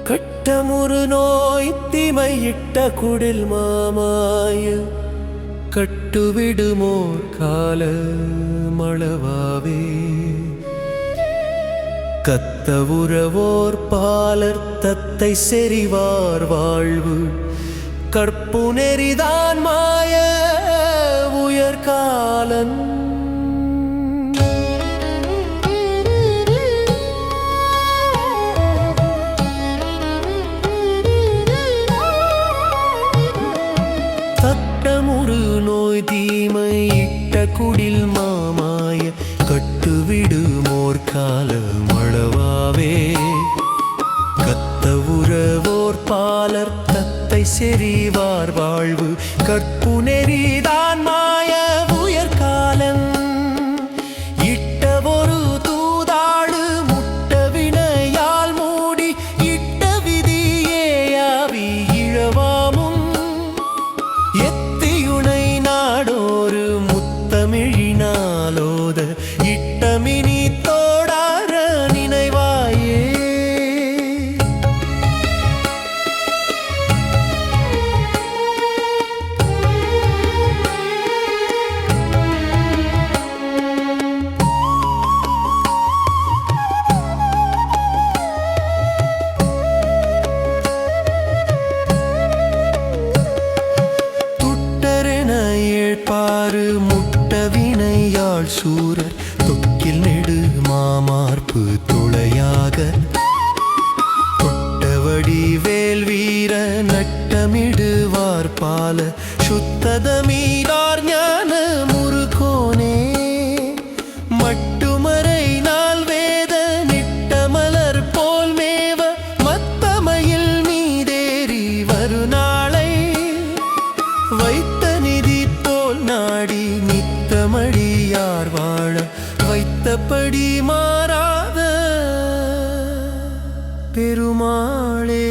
கட்டமுறு நோய் தீமையிட்ட குடில் மாமாய கட்டுவிடுமோர் கால மளவாவே கத்த உறவோர் பாலர் தத்தை செறிவார் வாழ்வு கற்பு நெறிதான் மாய உயர்காலன் கட்டமுறு நோய் தீமையிட்ட குடில் மாமாய கட்டுவிடுமோர் கால மளவாவே கத்த உறவோர் பாலர் தத்தை செறிவார் வாழ்வு கற்பு நெறிதான் மாய உயர்காலன் இட்ட ஒரு தூதாடு முட்ட வினையால் மூடி இட்ட விதியேயாவி இழவாமும் எத்தியுனை நாடோரு முத்தமிழினாலோத இட்டமினி தோடார நினைவாயே பாரு முட்ட வினையாள் சூரர் தொக்கில் நெடு மாமார்பு துளையாக தொட்டவடி வேல் வீர நட்டமிடுவார் பால சுத்ததமீதார் ஞான முருகோனே மட்டுமறை நாள் வேத நிட்டமலர் போல் மேவ மத்தமையில் மீதேறி வருநாளை வைத்த நிதி நாடி நித்தமடியார் வாழ வைத்தபடி மாறாத பெருமாளே.